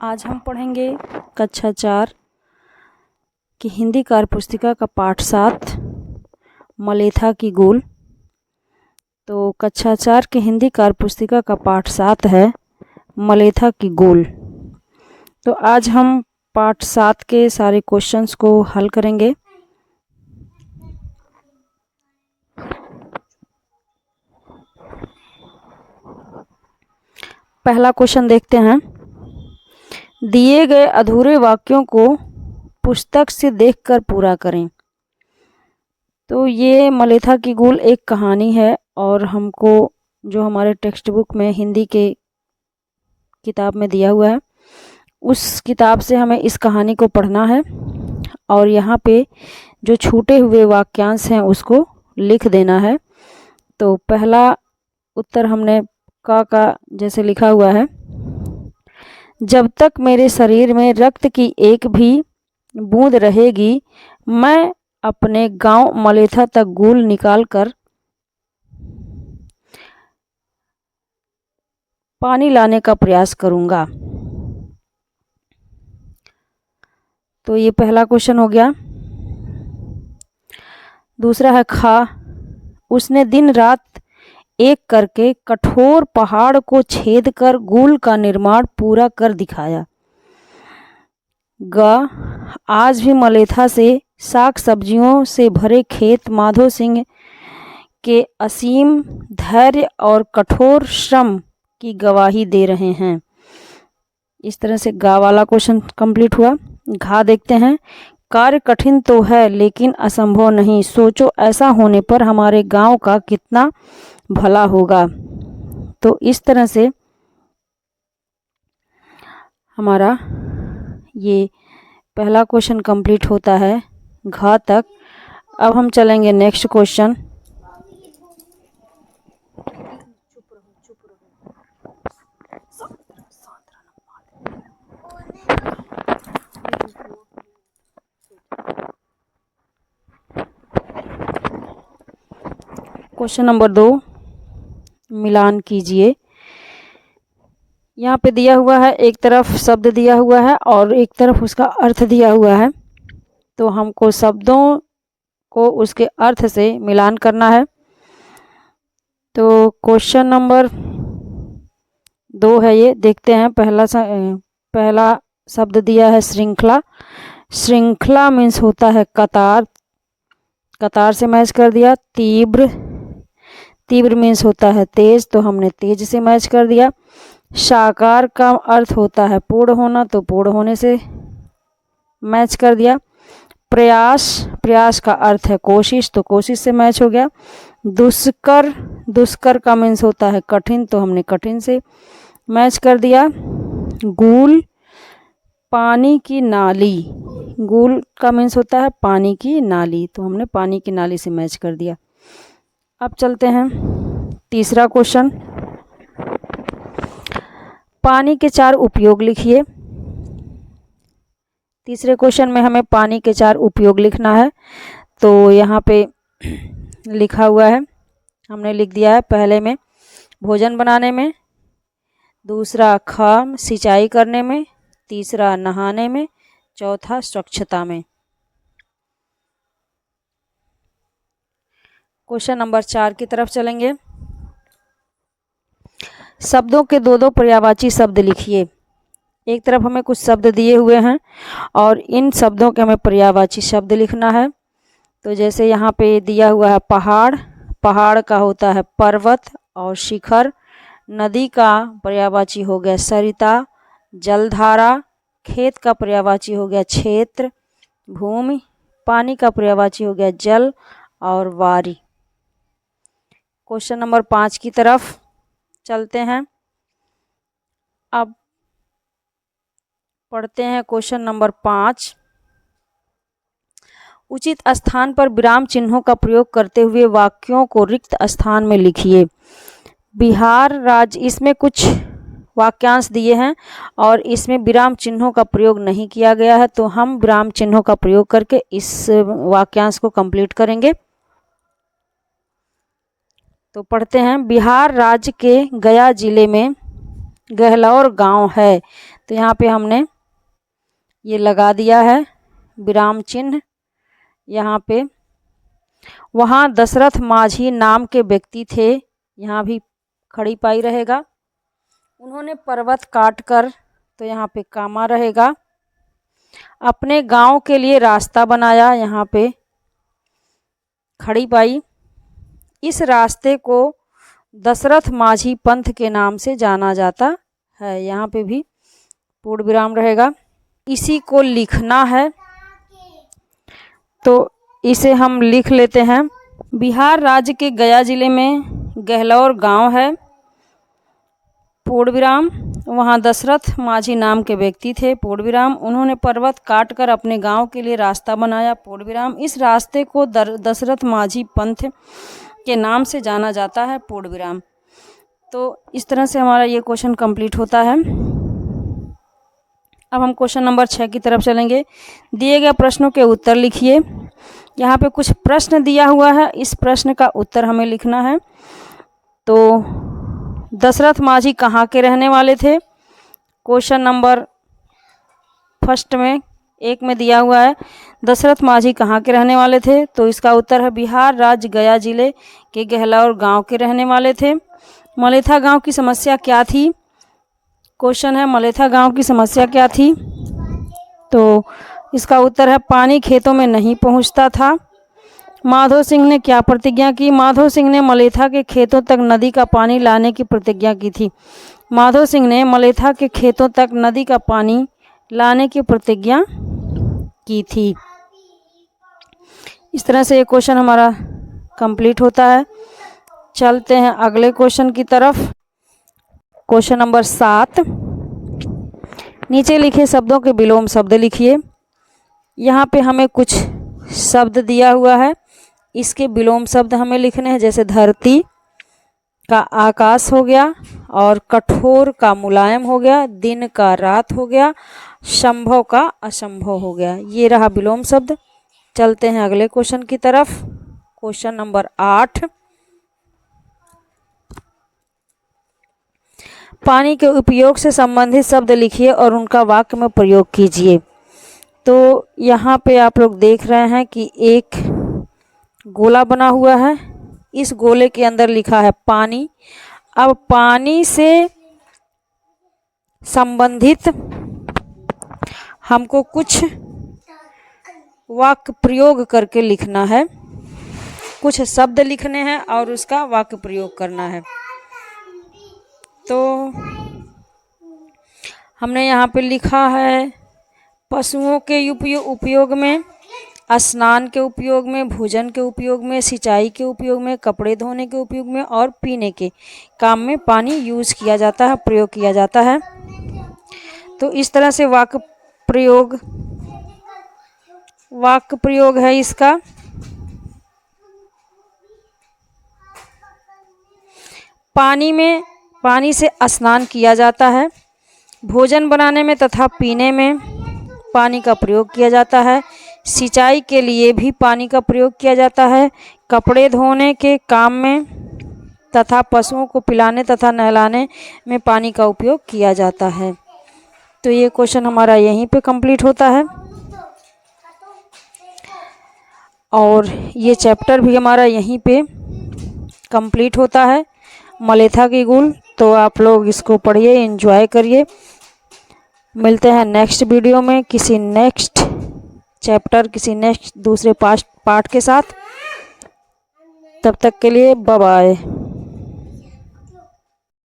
आज हम पढ़ेंगे कक्षा 4 की हिंदी कार्य पुस्तिका का पाठ 7 मलेथा की गोल। तो कक्षा 4 की हिंदी कार्य पुस्तिका का पाठ 7 है मलेथा की गोल। तो आज हम पाठ 7 के सारे क्वेश्चंस को हल करेंगे। पहला क्वेश्चन देखते हैं। दिए गए अधूरे वाक्यों को पुस्तक से देखकर पूरा करें। तो ये मलेथा की गोल एक कहानी है और हमको जो हमारे टेक्स्ट बुक में हिंदी के किताब में दिया हुआ है उस किताब से हमें इस कहानी को पढ़ना है और यहाँ पे जो छूटे हुए वाक्यांश हैं उसको लिख देना है। तो पहला उत्तर हमने का जैसे लिखा हुआ है, जब तक मेरे शरीर में रक्त की एक भी बूंद रहेगी मैं अपने गांव मलेथा तक गोल निकाल कर पानी लाने का प्रयास करूंगा। तो ये पहला क्वेश्चन हो गया। दूसरा है खा, उसने दिन रात एक करके कठोर पहाड़ को छेद कर गोल का निर्माण पूरा कर दिखाया। ग, आज भी मलेथा से साग सब्जियों से भरे खेत माधो सिंह के असीम धैर्य और कठोर श्रम की गवाही दे रहे हैं। इस तरह से गा वाला क्वेश्चन कंप्लीट हुआ। घा देखते हैं। कार्य कठिन तो है लेकिन असंभव नहीं, सोचो ऐसा होने पर हमारे गांव का कितना भला होगा। तो इस तरह से हमारा ये पहला क्वेश्चन कंप्लीट होता है घ तक। अब हम चलेंगे नेक्स्ट क्वेश्चन। क्वेश्चन नंबर 2 मिलान कीजिए। यहाँ पे दिया हुआ है, एक तरफ शब्द दिया हुआ है और एक तरफ उसका अर्थ दिया हुआ है। तो हमको शब्दों को उसके अर्थ से मिलान करना है। तो क्वेश्चन नंबर 2 है ये, देखते हैं। पहला शब्द दिया है श्रृंखला। श्रृंखला मीन्स होता है कतार, कतार से मैच कर दिया। तीव्र, तीव्र मीन्स होता है तेज, तो हमने तेज से मैच कर दिया। साकार का अर्थ होता है पूर्ण होना, तो पूर्ण होने से मैच कर दिया। प्रयास, प्रयास का अर्थ है कोशिश, तो कोशिश से मैच हो गया। दुष्कर, दुष्कर का मीन्स होता है कठिन, तो हमने कठिन से मैच कर दिया। गूल, पानी की नाली, गूल का मीन्स होता है पानी की नाली, तो हमने पानी की नाली से मैच कर दिया। अब चलते हैं तीसरा क्वेश्चन। पानी के 4 उपयोग लिखिए। तीसरे क्वेश्चन में हमें पानी के 4 उपयोग लिखना है। तो यहाँ पे लिखा हुआ है, हमने लिख दिया है। पहले में भोजन बनाने में, दूसरा खाम सिंचाई करने में, तीसरा नहाने में, चौथा स्वच्छता में। क्वेश्चन नंबर 4 की तरफ चलेंगे। शब्दों के 2-2 पर्यायवाची शब्द लिखिए। एक तरफ हमें कुछ शब्द दिए हुए हैं और इन शब्दों के हमें पर्यायवाची शब्द लिखना है। तो जैसे यहाँ पे दिया हुआ है पहाड़, पहाड़ का होता है पर्वत और शिखर। नदी का पर्यायवाची हो गया सरिता, जलधारा। खेत का पर्यायवाची हो गया क्षेत्र, भूमि। पानी का पर्यायवाची हो गया जल और वारी। क्वेश्चन नंबर 5 की तरफ चलते हैं। अब पढ़ते हैं क्वेश्चन नंबर 5। उचित स्थान पर विराम चिन्हों का प्रयोग करते हुए वाक्यों को रिक्त स्थान में लिखिए। बिहार राज्य, इसमें कुछ वाक्यांश दिए हैं और इसमें विराम चिन्हों का प्रयोग नहीं किया गया है, तो हम विराम चिन्हों का प्रयोग करके इस वाक्यांश को कंप्लीट करेंगे। तो पढ़ते हैं। बिहार राज्य के गया जिले में गहलौर गांव है। तो यहाँ पे हमने ये लगा दिया है विराम चिन्ह। यहाँ पे वहाँ दशरथ माझी नाम के व्यक्ति थे, यहाँ भी खड़ी पाई रहेगा। उन्होंने पर्वत काट कर, तो यहाँ पे कामा रहेगा। अपने गांव के लिए रास्ता बनाया, यहाँ पे खड़ी पाई। इस रास्ते को दशरथ माझी पंथ के नाम से जाना जाता है, यहाँ पे भी पूर्ण विराम रहेगा। इसी को लिखना है, तो इसे हम लिख लेते हैं। बिहार राज्य के गया जिले में गहलौर गांव है, पूर्ण विराम। वहाँ दशरथ माझी नाम के व्यक्ति थे, पूर्ण विराम। उन्होंने पर्वत काट कर अपने गांव के लिए रास्ता बनाया, पूर्ण विराम। इस रास्ते को दशरथ माझी पंथ के नाम से जाना जाता है, पूर्ण विराम। तो इस तरह से हमारा ये क्वेश्चन कंप्लीट होता है। अब हम क्वेश्चन नंबर 6 की तरफ चलेंगे। दिए गए प्रश्नों के उत्तर लिखिए। यहाँ पे कुछ प्रश्न दिया हुआ है, इस प्रश्न का उत्तर हमें लिखना है। तो दशरथ माझी कहाँ के रहने वाले थे? क्वेश्चन नंबर फर्स्ट में 1 में दिया हुआ है, दशरथ माझी कहाँ के रहने वाले थे? तो इसका उत्तर है बिहार राज्य गया जिले के गहलौर गांव के रहने वाले थे। मलेथा गांव की समस्या क्या थी? क्वेश्चन है मलेथा गांव की समस्या क्या थी? तो इसका उत्तर है पानी खेतों में नहीं पहुंचता था। माधो सिंह ने क्या प्रतिज्ञा की? माधो सिंह ने मलेथा के खेतों तक नदी का पानी लाने की प्रतिज्ञा की थी। माधो सिंह ने मलेथा के खेतों तक नदी का पानी लाने की प्रतिज्ञा की थी। इस तरह से ये क्वेश्चन हमारा कंप्लीट होता है। चलते हैं अगले क्वेश्चन की तरफ। क्वेश्चन नंबर 7, नीचे लिखे शब्दों के विलोम शब्द लिखिए। यहाँ पे हमें कुछ शब्द दिया हुआ है, इसके विलोम शब्द हमें लिखने हैं। जैसे धरती का आकाश हो गया, और कठोर का मुलायम हो गया, दिन का रात हो गया, संभव का असंभव हो गया। ये रहा विलोम शब्द। चलते हैं अगले क्वेश्चन की तरफ। क्वेश्चन नंबर 8, पानी के उपयोग से संबंधित शब्द लिखिए और उनका वाक्य में प्रयोग कीजिए। तो यहाँ पे आप लोग देख रहे हैं कि एक गोला बना हुआ है, इस गोले के अंदर लिखा है पानी। अब पानी से संबंधित हमको कुछ वाक्य प्रयोग करके लिखना है, कुछ शब्द लिखने हैं और उसका वाक्य प्रयोग करना है। तो हमने यहाँ पे लिखा है पशुओं के उपयोग में, स्नान के उपयोग में, भोजन के उपयोग में, सिंचाई के उपयोग में, कपड़े धोने के उपयोग में और पीने के काम में पानी यूज़ किया जाता है, प्रयोग किया जाता है। तो इस तरह से वाक्य प्रयोग है इसका। पानी से स्नान किया जाता है, भोजन बनाने में तथा पीने में पानी का प्रयोग किया जाता है, सिंचाई के लिए भी पानी का प्रयोग किया जाता है, कपड़े धोने के काम में तथा पशुओं को पिलाने तथा नहलाने में पानी का उपयोग किया जाता है। तो ये क्वेश्चन हमारा यहीं पे कंप्लीट होता है और ये चैप्टर भी हमारा यहीं पे कंप्लीट होता है, मलेथा की गुल। तो आप लोग इसको पढ़िए, एंजॉय करिए। मिलते हैं नेक्स्ट वीडियो में किसी नेक्स्ट चैप्टर, किसी नेक्स्ट दूसरे पार्ट के साथ। तब तक के लिए बाय बाय।